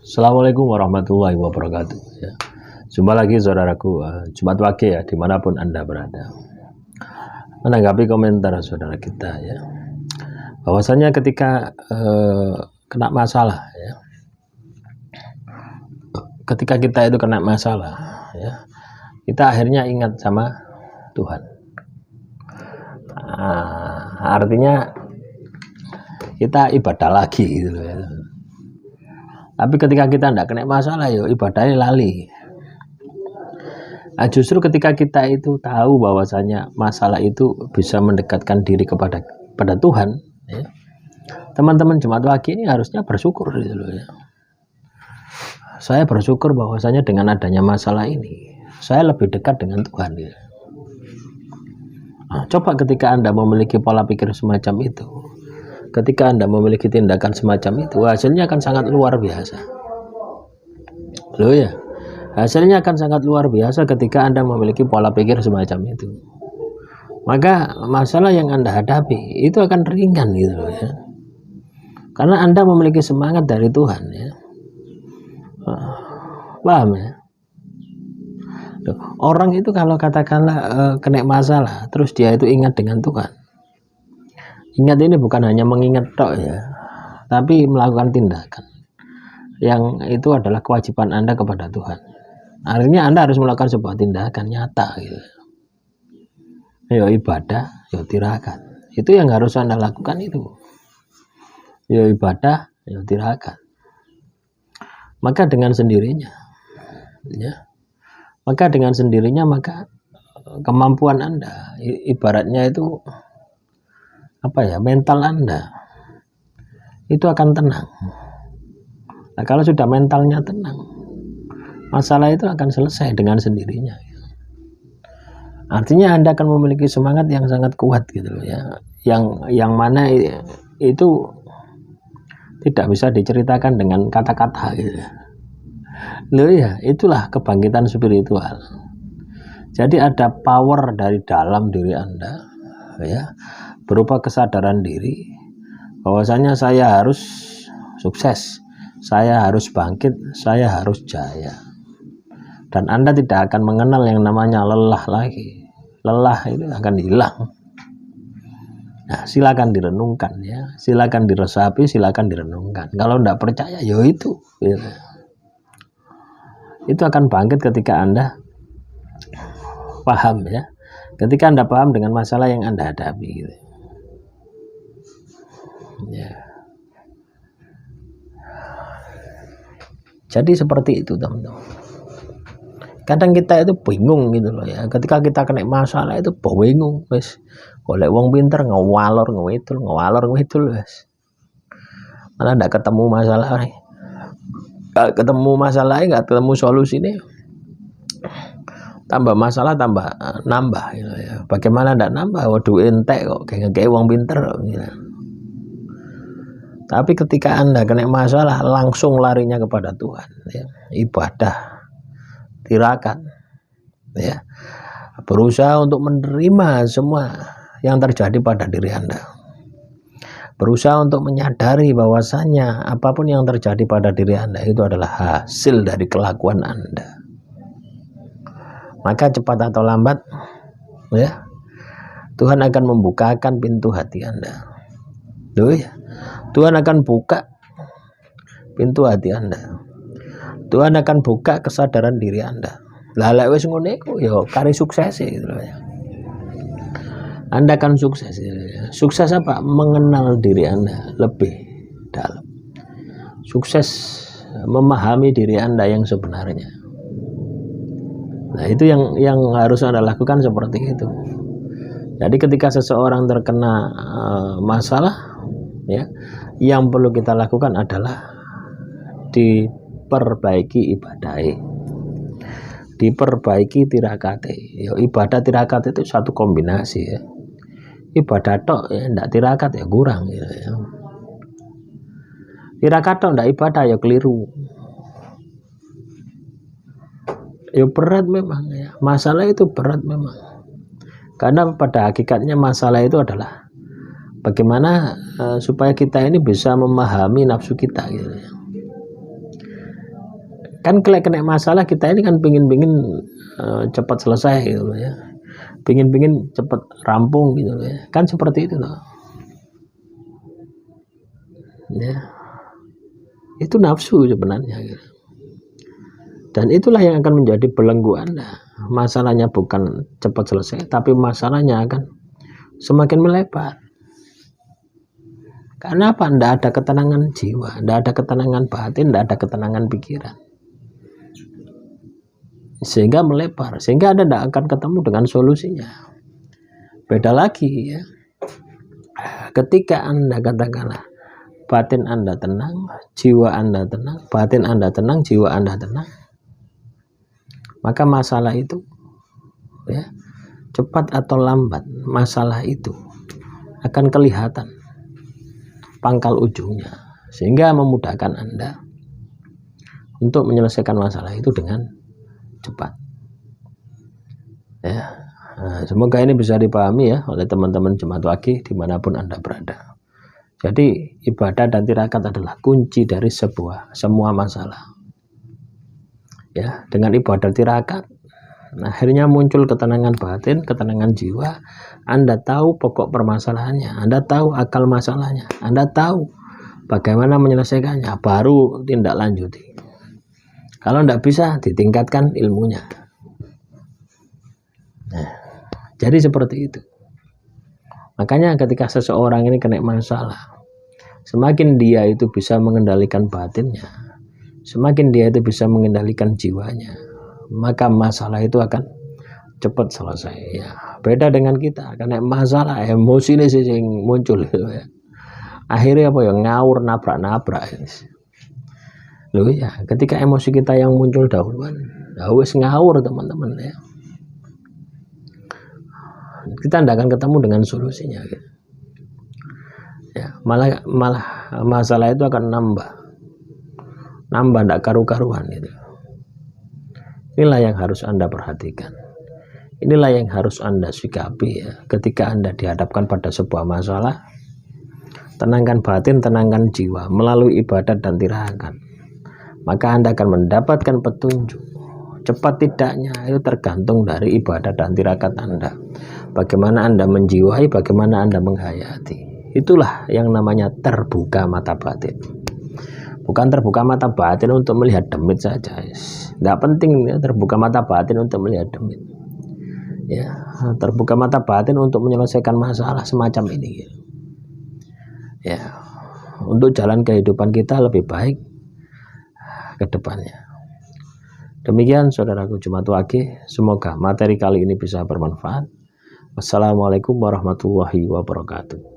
Assalamualaikum warahmatullahi wabarakatuh ya. Jumpa lagi saudaraku, Jumat Wage ya, dimanapun Anda berada. Menanggapi komentar saudara kita ya, bahwasanya ketika kena masalah ya, ketika kita itu kena masalah ya, kita akhirnya ingat sama Tuhan. Artinya kita ibadah lagi gitu ya. Tapi ketika kita tidak kena masalah, ya ibadahnya lali. Nah, justru ketika kita itu tahu bahwasanya masalah itu bisa mendekatkan diri kepada Tuhan, ya, teman-teman Jumat Wage ini harusnya bersyukur gitu loh ya. Saya bersyukur bahwasanya dengan adanya masalah ini, saya lebih dekat dengan Tuhan. Ya. Nah, coba ketika Anda memiliki pola pikir semacam itu, ketika Anda memiliki tindakan semacam itu, hasilnya akan sangat luar biasa. Loh ya, hasilnya akan sangat luar biasa ketika Anda memiliki pola pikir semacam itu. Maka masalah yang Anda hadapi itu akan ringan gitu loh ya. Karena Anda memiliki semangat dari Tuhan ya. Paham ya? Loh, orang itu kalau katakanlah kena masalah, terus dia itu ingat dengan Tuhan. Ingat ini bukan hanya mengingat tok ya, tapi melakukan tindakan. Yang itu adalah kewajiban Anda kepada Tuhan. Artinya Anda harus melakukan sebuah tindakan nyata gitu. Ya ibadah, ya tirakat. Itu yang harus Anda lakukan itu. Ya ibadah, ya tirakat. Maka dengan sendirinya ya. Maka dengan sendirinya maka kemampuan Anda ibaratnya itu apa ya, mental Anda itu akan tenang. Nah, kalau sudah mentalnya tenang, masalah itu akan selesai dengan sendirinya. Artinya Anda akan memiliki semangat yang sangat kuat gitu loh ya. Yang mana itu tidak bisa diceritakan dengan kata-kata gitu. Loh ya, itulah kebangkitan spiritual. Jadi ada power dari dalam diri Anda ya, berupa kesadaran diri bahwasanya saya harus sukses, saya harus bangkit, saya harus jaya. Dan Anda tidak akan mengenal yang namanya lelah lagi. Lelah itu akan hilang. Nah, silakan direnungkan ya, silakan diresapi, silakan direnungkan. Kalau tidak percaya, ya itu gitu. Itu akan bangkit ketika Anda paham ya, ketika Anda paham dengan masalah yang Anda hadapi gitu. Ya. Jadi seperti itu teman-teman. Kadang kita itu bingung gitu loh ya. Ketika kita kena masalah itu bingung, wes. Golek wong pinter ngawalor ngewidul wes. Mana ndak ketemu masalah. Gak ketemu masalahnya, nggak ketemu solusinya. Tambah masalah tambah nambah gitu ya. Bagaimana ndak nambah? Waduh entek kok kayak wong pinter gitu. Tapi ketika Anda kena masalah, langsung larinya kepada Tuhan ya. Ibadah, tirakat ya, berusaha untuk menerima semua yang terjadi pada diri Anda, berusaha untuk menyadari bahwasannya apapun yang terjadi pada diri Anda itu adalah hasil dari kelakuan Anda. Maka cepat atau lambat ya, Tuhan akan membukakan pintu hati Anda. Loh ya, Tuhan akan buka pintu hati Anda. Tuhan akan buka kesadaran diri Anda. Lah lek wis ngono iku ya kari sukses gitu ya. Anda akan sukses. Ya. Sukses apa? Mengenal diri Anda lebih dalam. Sukses memahami diri Anda yang sebenarnya. Nah, itu yang harus Anda lakukan seperti itu. Jadi ketika seseorang terkena masalah ya, yang perlu kita lakukan adalah diperbaiki ibadahnya, diperbaiki tirakate. Ya, ibadah tirakat itu satu kombinasi ya. Ibadah tok ya ndak tirakat ya kurang ya. Tirakat tok ndak ibadah ya keliru. Ya berat memang ya. Masalah itu berat memang. Karena pada hakikatnya masalah itu adalah bagaimana supaya kita ini bisa memahami nafsu kita gitu ya. Kan kena masalah kita ini kan pingin cepat selesai gitu loh ya, pingin cepat rampung gitu loh ya, kan seperti itu loh ya. Itu nafsu sebenarnya gitu. Dan itulah yang akan menjadi belenggu Anda. Masalahnya bukan cepat selesai, tapi masalahnya akan semakin melebar. Karena apa? Tidak ada ketenangan jiwa, tidak ada ketenangan batin, tidak ada ketenangan pikiran. Sehingga melebar, sehingga Anda tidak akan ketemu dengan solusinya. Beda lagi ya. Ketika Anda katakanlah batin Anda tenang, jiwa Anda tenang, batin Anda tenang, jiwa Anda tenang, maka masalah itu ya, cepat atau lambat masalah itu akan kelihatan pangkal ujungnya, sehingga memudahkan Anda untuk menyelesaikan masalah itu dengan cepat ya. Nah, semoga ini bisa dipahami ya oleh teman-teman Jemaat Waqih dimanapun Anda berada. Jadi ibadah dan tirakat adalah kunci dari semua masalah ya. Dengan ibadah tirakat akhirnya muncul ketenangan batin, ketenangan jiwa. Anda tahu pokok permasalahannya, Anda tahu akal masalahnya, Anda tahu bagaimana menyelesaikannya, baru tindak lanjuti. Kalau tidak bisa, ditingkatkan ilmunya. Nah, jadi seperti itu. Makanya ketika seseorang ini kena masalah, semakin dia itu bisa mengendalikan batinnya, semakin dia itu bisa mengendalikan jiwanya, maka masalah itu akan cepat selesai ya. Beda dengan kita, karena masalah emosi ini sih yang muncul gitu ya. Akhirnya apa ya, ngawur, nabrak loh ya. Ketika emosi kita yang muncul dahuluan, wis ngawur teman-teman ya. Kita tidak akan ketemu dengan solusinya gitu. Ya, malah masalah itu akan nambah tidak karu-karuan gitu. Inilah yang harus Anda perhatikan. Inilah yang harus Anda sikapi ya. Ketika Anda dihadapkan pada sebuah masalah, tenangkan batin, tenangkan jiwa melalui ibadat dan tirakat. Maka Anda akan mendapatkan petunjuk. Cepat tidaknya itu tergantung dari ibadat dan tirakat Anda. Bagaimana Anda menjiwai, bagaimana Anda menghayati. Itulah yang namanya terbuka mata batin. Bukan terbuka mata batin untuk melihat demit saja. Tidak penting ya, terbuka mata batin untuk melihat demit. Ya, terbuka mata batin untuk menyelesaikan masalah semacam ini. Ya, untuk jalan kehidupan kita lebih baik ke depannya. Demikian saudaraku Jemaat Waqih, semoga materi kali ini bisa bermanfaat. Wassalamualaikum warahmatullahi wabarakatuh.